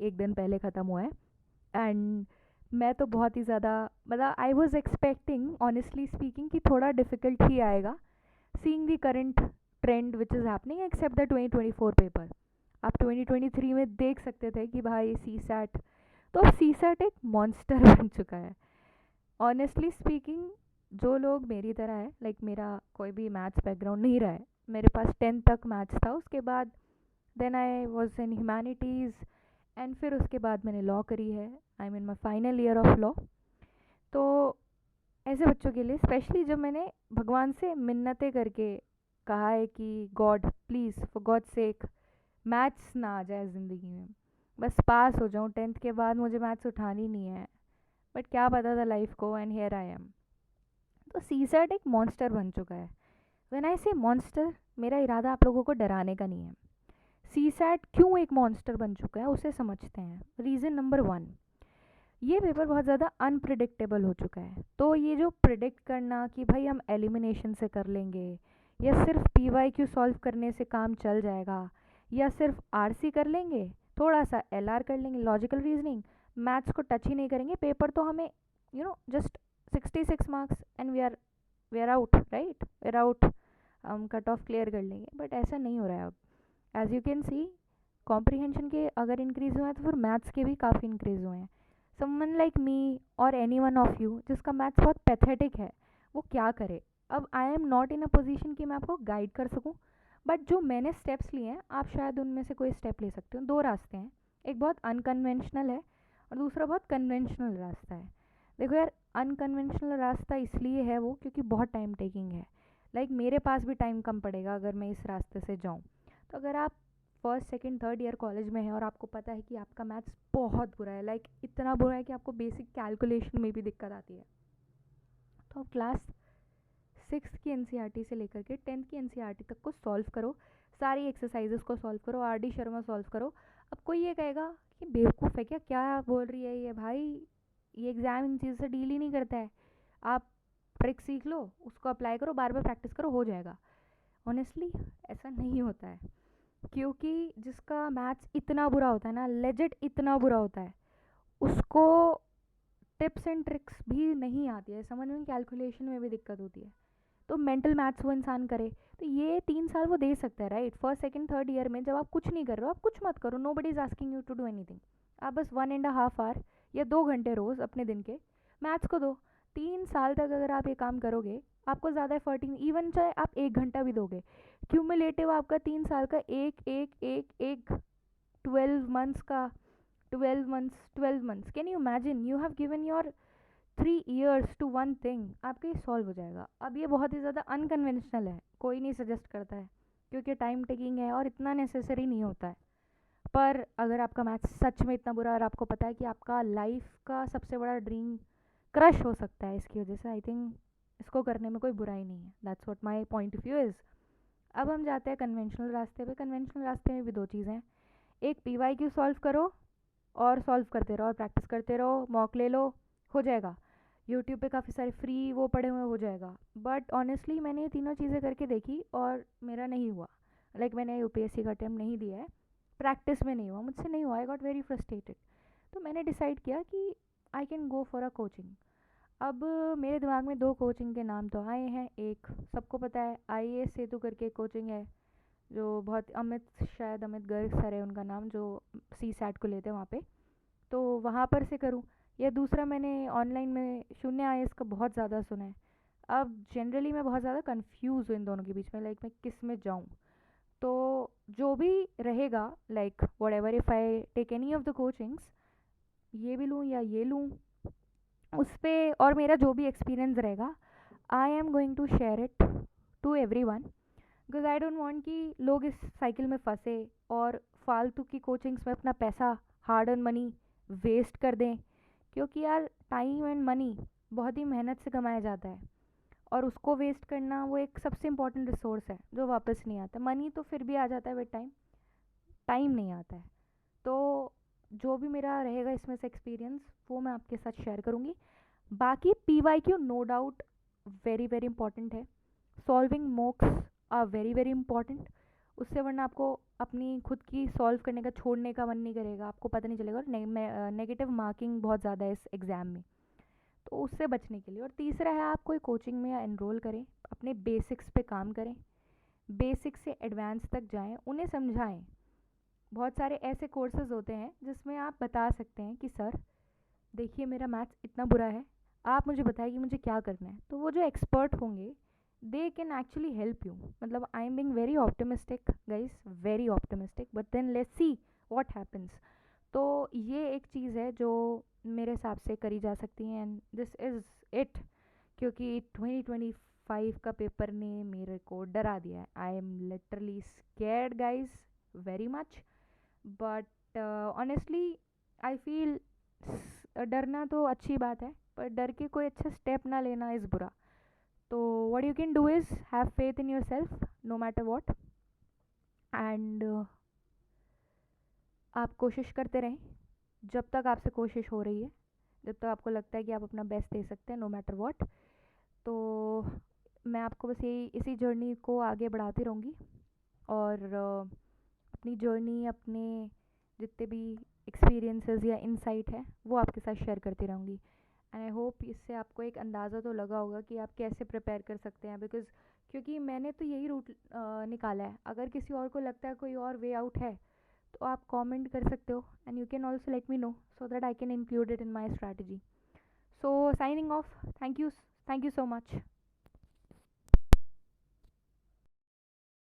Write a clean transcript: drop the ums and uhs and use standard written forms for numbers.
एक दिन पहले ख़त्म हुआ है। एंड मैं तो बहुत ही ज़्यादा, मतलब I was expecting honestly speaking कि थोड़ा डिफ़िकल्ट ही आएगा, seeing the current trend which is happening except the 2024 paper. आप 2023 में देख सकते थे कि भाई सी सैट, तो अब सी सैट एक मॉन्स्टर बन चुका है। ऑनेस्टली स्पीकिंग, जो लोग मेरी तरह है, लाइक मेरा कोई भी मैथ्स बैकग्राउंड नहीं रहा है, मेरे पास 10th तक मैथ्स था, उसके बाद then I was in humanities, and फिर उसके बाद मैंने लॉ करी है। I mean my final year of law. तो ऐसे बच्चों के लिए स्पेशली जब मैंने भगवान से मिन्नतें करके कहा है कि God please for God sake maths ना आ जाए ज़िंदगी में, बस पास हो जाऊँ 10th के बाद, मुझे मैथ्स उठानी नहीं है, बट क्या पता था लाइफ को, एंड हियर आई एम। तो सी सेट एक मॉन्स्टर बन चुका है। व्हेन आई से मॉन्स्टर, मेरा इरादा आप लोगों को डराने का नहीं है। सी सैट क्यों एक मॉन्स्टर बन चुका है उसे समझते हैं। रीज़न नंबर 1, ये पेपर बहुत ज़्यादा अनप्रिडिक्टेबल हो चुका है। तो ये जो प्रिडिक्ट करना कि भाई हम एलिमिनेशन से कर लेंगे, या सिर्फ पी वाई क्यू सॉल्व करने से काम चल जाएगा, या सिर्फ आर सी कर लेंगे, थोड़ा सा एल आर कर लेंगे, लॉजिकल रीजनिंग, मैथ्स को टच ही नहीं करेंगे, पेपर तो हमें just 66 marks and we are out, right, we are out, हम कट ऑफ क्लियर कर लेंगे। बट ऐसा नहीं हो रहा है अब। As you can see, comprehension के अगर इंक्रीज़ हुए हैं तो फिर मैथ्स के भी काफ़ी इंक्रीज़ हुए हैं। समवन लाइक मी और एनी वन ऑफ यू जिसका मैथ्स बहुत पैथेटिक है, वो क्या करे। अब I am not in a position कि मैं आपको गाइड कर सकूं, बट जो मैंने स्टेप्स लिए हैं आप शायद उनमें से कोई स्टेप ले सकते हो। 2 रास्ते हैं, एक बहुत अनकन्वेंशनल है और दूसरा बहुत कन्वेंशनल रास्ता है। देखो यार, अनकन्वेंशनल रास्ता इसलिए है वो क्योंकि बहुत टाइम टेकिंग है। लाइक मेरे पास भी टाइम कम पड़ेगा अगर मैं इस रास्ते से जाऊँ। तो अगर आप first second third year college में है और आपको पता है कि आपका मैथ्स बहुत बुरा है, लाइक इतना बुरा है कि आपको बेसिक कैलकुलेशन में भी दिक्कत आती है, तो आप क्लास 6th की एनसीईआरटी से लेकर के 10th की एनसीईआरटी तक को सॉल्व करो, सारी एक्सरसाइजेस को सॉल्व करो, आर डी शर्मा सॉल्व करो। अब कोई ये कहेगा कि बेवकूफ़ है क्या, क्या बोल रही है ये भाई, ये एग्ज़ाम इन चीज़ से डील ही नहीं करता है, आप ट्रिक सीख लो, उसको अप्लाई करो, बार बार प्रैक्टिस करो, हो जाएगा। ऑनेस्टली ऐसा नहीं होता है, क्योंकि जिसका मैथ्स इतना बुरा होता है ना, लेजिट इतना बुरा होता है, उसको टिप्स एंड ट्रिक्स भी नहीं आती है समझ में, कैलकुलेशन में भी दिक्कत होती है। तो मेंटल मैथ्स वो इंसान करे, तो ये 3 साल वो दे सकता है, right. First second third year में जब आप कुछ नहीं कर रहे हो, आप कुछ मत करो, nobody is asking you to do anything. आप बस 1.5 आवर या 2 घंटे रोज़ अपने दिन के मैथ्स को दो। 3 साल तक अगर आप ये काम करोगे, आपको ज़्यादा एफर्टिंग, इवन चाहे आप 1 घंटा भी दोगे, क्यूमुलेटिव आपका 3 साल का एक एक एक एक 12 मंथ्स का, 12 months can you imagine, you have given your 3 years to one thing, आपका ये सॉल्व हो जाएगा। अब ये बहुत ही ज़्यादा अनकन्वेंशनल है, कोई नहीं सजेस्ट करता है क्योंकि टाइम टेकिंग है और इतना नेसेसरी नहीं होता है। पर अगर आपका मैथ्स सच में इतना बुरा है और आपको पता है कि आपका लाइफ का सबसे बड़ा ड्रीम क्रश हो सकता है इसकी वजह से, आई थिंक इसको करने में कोई बुराई नहीं है। That's what my point of view is. अब हम जाते हैं कन्वेंशनल रास्ते पे। कन्वेंशनल रास्ते में भी 2 चीज़ें हैं, एक पी वाई क्यू सॉल्व करो और सॉल्व करते रहो और प्रैक्टिस करते रहो, मॉक ले लो, हो जाएगा। यूट्यूब पे काफ़ी सारे फ्री वो पड़े हुए, हो जाएगा। बट ऑनेस्टली मैंने ये तीनों चीज़ें करके देखी और मेरा नहीं हुआ। लाइक मैंने यूपीएससी का अटेम्प्ट नहीं दिया है, प्रैक्टिस में नहीं हुआ, मुझसे नहीं हुआ, आई गॉट वेरी फ्रस्ट्रेटेड। तो मैंने डिसाइड किया कि I can go for a coaching. अब मेरे दिमाग में 2 कोचिंग के नाम तो आए हैं। एक सबको पता है, IAS सेतु करके कोचिंग है, जो बहुत अमित, शायद अमित गर्ग सर है उनका नाम, जो सी सैट को लेते हैं वहाँ पे, तो वहाँ पर से करूँ। या दूसरा मैंने ऑनलाइन में शून्य IAS का बहुत ज़्यादा सुना है। अब जनरली मैं बहुत ज़्यादा कंफ्यूज हूँ इन दोनों के बीच में, लाइक मैं किस में जाऊँ। तो जो भी रहेगा, like whatever, if I take any of the coachings, ये भी लूँ या ये लूँ, उस पर और मेरा जो भी एक्सपीरियंस रहेगा, I am going to share it to everyone, because I don't want कि लोग इस साइकिल में फंसे और फालतू की कोचिंग्स में अपना पैसा, हार्ड अर्न मनी वेस्ट कर दें। क्योंकि यार टाइम एंड मनी बहुत ही मेहनत से कमाया जाता है, और उसको वेस्ट करना वो एक सबसे इम्पॉर्टेंट रिसोर्स है जो वापस नहीं आता। मनी तो फिर भी आ जाता है विद टाइम, टाइम नहीं आता है। तो जो भी मेरा रहेगा इसमें से एक्सपीरियंस, वो मैं आपके साथ शेयर करूँगी। बाकी PYQ no doubt very very important है, solving mocks are very very important. उससे वरना आपको अपनी खुद की सॉल्व करने का छोड़ने का मन नहीं करेगा, आपको पता नहीं चलेगा, और नेगेटिव मार्किंग बहुत ज़्यादा है इस एग्ज़ाम में, तो उससे बचने के लिए। और तीसरा है, आप कोई कोचिंग में एनरोल करें, अपने बेसिक्स पे काम करें, बेसिक से एडवांस तक जाएं, उन्हें समझाएं। बहुत सारे ऐसे कोर्सेज होते हैं जिसमें आप बता सकते हैं कि सर देखिए मेरा मैथ्स इतना बुरा है, आप मुझे बताइए कि मुझे क्या करना है। तो वो जो एक्सपर्ट होंगे they can actually help you. मतलब I am being very optimistic guys, very optimistic, but then let's see what happens. तो ये एक चीज़ है जो मेरे हिसाब से करी जा सकती है, एंड दिस इज़ इट। क्योंकि 2025 का पेपर ने मेरे को डरा दिया है। I am literally scared guys, very much. But honestly I feel डरना तो अच्छी बात है, पर डर के कोई अच्छा स्टेप ना लेना इज़ बुरा। तो what you can do is have faith in yourself no matter what, and आप कोशिश करते रहें जब तक आपसे कोशिश हो रही है, जब तक आपको लगता है कि आप अपना बेस्ट दे सकते हैं नो मैटर व्हाट। तो मैं आपको बस यही इसी जर्नी को आगे बढ़ाती रहूँगी, और अपनी जर्नी, अपने जितने भी एक्सपीरियंसेस या इंसाइट है वो आपके साथ शेयर करती रहूँगी। एंड आई होप इससे आपको एक अंदाज़ा तो लगा होगा कि आप कैसे प्रिपेयर कर सकते हैं, बिकॉज़ क्योंकि मैंने तो यही रूट निकाला है। अगर किसी और को लगता है कोई और वे आउट है तो आप कमेंट कर सकते हो, and you can also let me know so that I can include it in my strategy. So signing off, thank you so much.